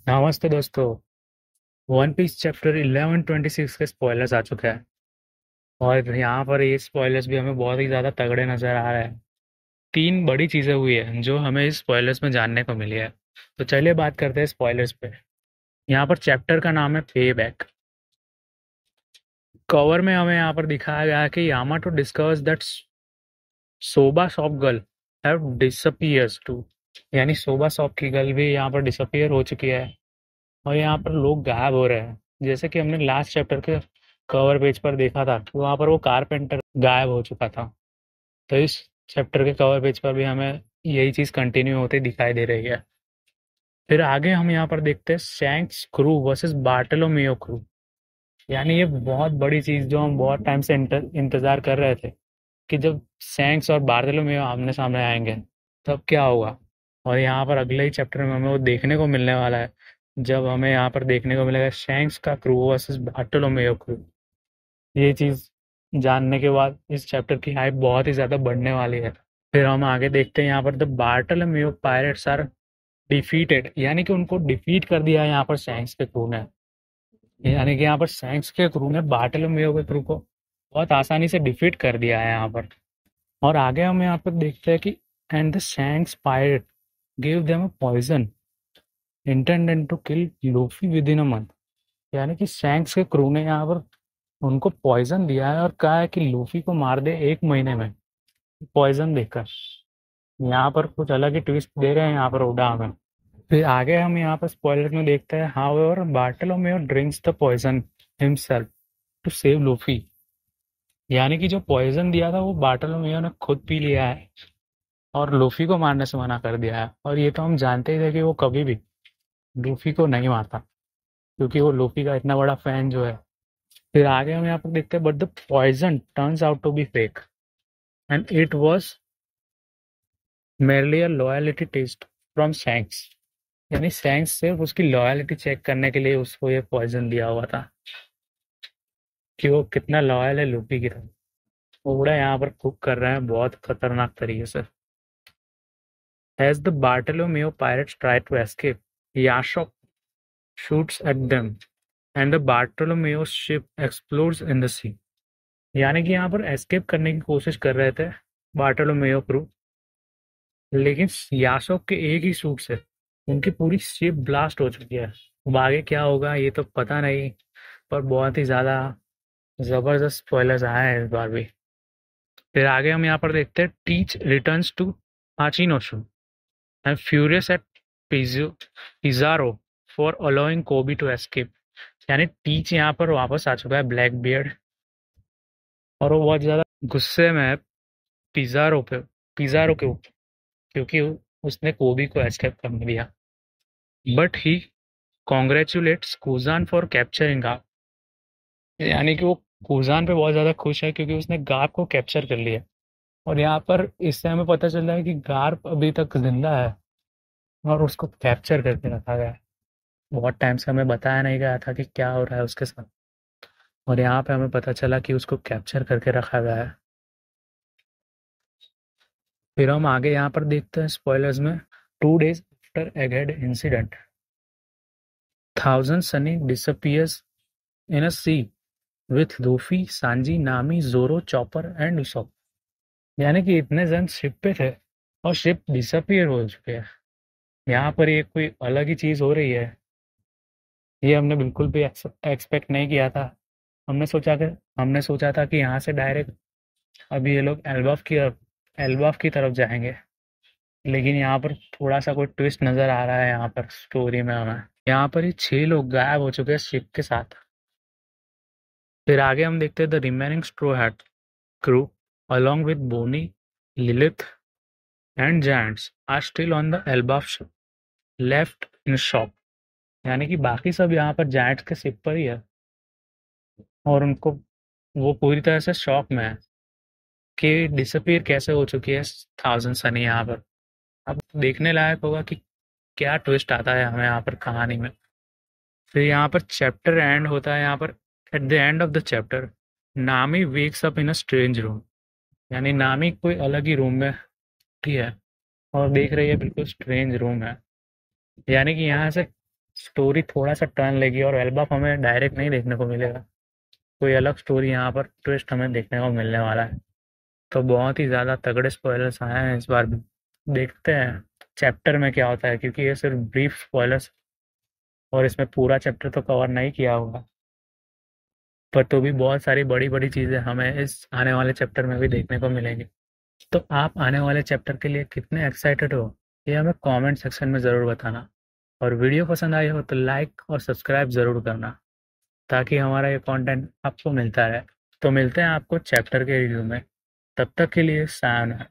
नमस्ते दोस्तों। One piece chapter 1126 के स्पॉयलर्स आ चुके हैं और यहाँ पर ये स्पॉयलर्स भी हमें बहुत ही ज़्यादा तगड़े नज़र आ रहे हैं। तीन बड़ी चीज़ें हुई है जो हमें इस स्पॉयलर्स में जानने को मिली है। तो चलिए बात करते हैं स्पॉयलर्स पे। यहाँ पर चैप्टर का नाम है पे बैक। कवर में हमें यहाँ पर दिखाया गया है कि Yamato discovers that soba shop girl have disappears too, यानी सोबा शॉप की गर्ल भी यहाँ पर डिसअपीयर हो चुकी है और यहाँ पर लोग गायब हो रहे हैं। जैसे कि हमने लास्ट चैप्टर के कवर पेज पर देखा था कि वहाँ पर वो कारपेंटर गायब हो चुका था। तो इस चैप्टर के कवर पेज पर भी हमें यही चीज़ कंटिन्यू होती दिखाई दे रही है। फिर आगे हम यहाँ पर देखते हैं शैंक्स क्रू वर्सेस बार्टोलोमेयो क्रू। यानी ये बहुत बड़ी चीज़ जो हम बहुत टाइम से इंतज़ार कर रहे थे कि जब शैंक्स और बार्टोलोमेयो आमने सामने आएंगे तब क्या होगा। और यहाँ पर अगले ही चैप्टर में हमें वो देखने को मिलने वाला है, जब हमें यहाँ पर देखने को मिलेगा शैंक्स का क्रू वर्सेस बार्टोलोमेयो क्रू। ये चीज़ जानने के बाद इस चैप्टर की हाइप बहुत ही ज़्यादा बढ़ने वाली है। फिर हम आगे देखते हैं यहाँ पर the Bartolomeo pirates are defeated, यानी कि उनको डिफीट कर दिया है यहाँ पर शैंक्स के क्रू ने। यानी कि यहाँ पर शैंक्स के क्रू ने बार्टोलोमेयो के क्रू को बहुत आसानी से डिफीट कर दिया है यहाँ पर। और आगे हम यहाँ पर देखते हैं कि and the Shanks pirate give them a poison intended to kill Luffy within a month. यानी कि शैंक्स के क्रू ने यहाँ पर उनको पॉइजन दिया है और कहा है कि लूफी को मार दे 1 महीने में, पॉइजन देकर। यहाँ पर कुछ अलग ही ट्विस्ट दे रहे हैं यहाँ पर ओडा हमें। फिर आगे हम यहाँ पर स्पॉइलर में देखते हैं however Bartolomeo drinks the poison himself to save Luffy. यानी कि जो पॉइजन दिया था वो बार्टोलोमेयो ने खुद पी लिया है और लूफी को मारने से मना कर दिया है। और ये तो हम जानते ही थे कि वो कभी भी लूफी को नहीं मारता, क्योंकि वो लूफी का इतना बड़ा फैन जो है। फिर आगे हम यहाँ पर देखते हैं but the poison turns out to be fake and it was merely a loyalty test from Shanks. यानी शैंक्स सिर्फ उसकी लॉयलिटी चेक करने के लिए उसको ये पॉइजन दिया हुआ था कि वो कितना लॉयल है लूफी की तरफ। ओड़ा यहाँ पर कुक कर रहे हैं बहुत खतरनाक तरीके से। As the Bartolomeo pirates try to escape, याशोक shoots at them and the Bartolomeo ship explodes in the sea। यानी कि यहाँ पर एस्केप करने की कोशिश कर रहे थे बार्टोलोमेयो क्रू, लेकिन यासोक के एक ही शूट से उनकी पूरी शिप ब्लास्ट हो चुकी है। अब आगे क्या होगा ये तो पता नहीं, पर बहुत ही ज़्यादा ज़बरदस्त स्पॉयलर्स आए हैं इस बार भी। फिर आगे हम यहाँ पर देखते हैं Teach returns to Hachinosu and furious at Pizarro for allowing Koby to escape. यानी टीच यहाँ पर वापस आ चुका है ब्लैक बियर्ड, और वो बहुत ज़्यादा गुस्से में है पिज़ारो के ऊपर, क्योंकि उसने कोबी को एस्केप करने दिया। But he congratulates Kuzan for capturing Garp. यानी कि वो कूजान पे बहुत ज़्यादा खुश है क्योंकि उसने गाप को कैप्चर कर लिया। और यहाँ पर इससे हमें पता चल रहा है कि गार्प अभी तक जिंदा है और उसको कैप्चर करके रखा गया है। बहुत टाइम से हमें बताया नहीं गया था कि क्या हो रहा है उसके साथ, और यहाँ पे हमें पता चला कि उसको कैप्चर करके रखा गया है। फिर हम आगे यहाँ पर देखते हैं स्पॉयलर्स में 2 days after Egghead incident, Thousand Sunny disappears in a sea with Luffy Sanji Nami Zoro chopper and Usopp. यानी कि इतने जन शिप पे थे और शिप डिसअपियर हो चुके हैं। यहाँ पर ये कोई अलग ही चीज़ हो रही है। ये हमने बिल्कुल भी एक्सपेक्ट नहीं किया था। हमने सोचा था कि यहाँ से डायरेक्ट अभी ये लोग एल्बाफ की तरफ जाएंगे, लेकिन यहाँ पर थोड़ा सा कोई ट्विस्ट नजर आ रहा है यहाँ पर स्टोरी में हमें। यहाँ पर ये 6 लोग गायब हो चुके हैं शिप के साथ। फिर आगे हम देखते हैं the remaining Straw Hat crew along with Bonnie, Lilith and Giants are still on the Elbaf ship, left in shock। यानी कि बाकी सब यहाँ पर जायंट्स के शिप पर ही है और उनको वो पूरी तरह से शॉक में है कि डिसअपीयर कैसे हो चुकी है थाउजेंड सनी यहाँ पर। अब देखने लायक होगा कि क्या ट्विस्ट आता है हमें यहाँ पर कहानी में। फिर यहाँ पर चैप्टर एंड होता है। यहाँ पर at the end of the chapter Nami wakes up in a strange room. यानी नामी कोई अलग ही रूम में उठी है और देख रही है बिल्कुल स्ट्रेंज रूम है। यानी कि यहाँ से स्टोरी थोड़ा सा टर्न लेगी और एल्बम हमें डायरेक्ट नहीं देखने को मिलेगा। कोई अलग स्टोरी यहाँ पर ट्विस्ट हमें देखने को मिलने वाला है। तो बहुत ही ज़्यादा तगड़े स्पॉयलर्स आए हैं इस बार भी। देखते हैं चैप्टर में क्या होता है, क्योंकि ये सिर्फ ब्रीफ स्पॉयलर्स और इसमें पूरा चैप्टर तो कवर नहीं किया होगा। पर तो भी बहुत सारी बड़ी बड़ी चीज़ें हमें इस आने वाले चैप्टर में भी देखने को मिलेंगी। तो आप आने वाले चैप्टर के लिए कितने एक्साइटेड हो, ये हमें कमेंट सेक्शन में ज़रूर बताना। और वीडियो पसंद आई हो तो लाइक और सब्सक्राइब ज़रूर करना, ताकि हमारा ये कंटेंट आपको मिलता रहे। तो मिलते हैं आपको चैप्टर के रिव्यू में। तब तक के लिए सायोनारा।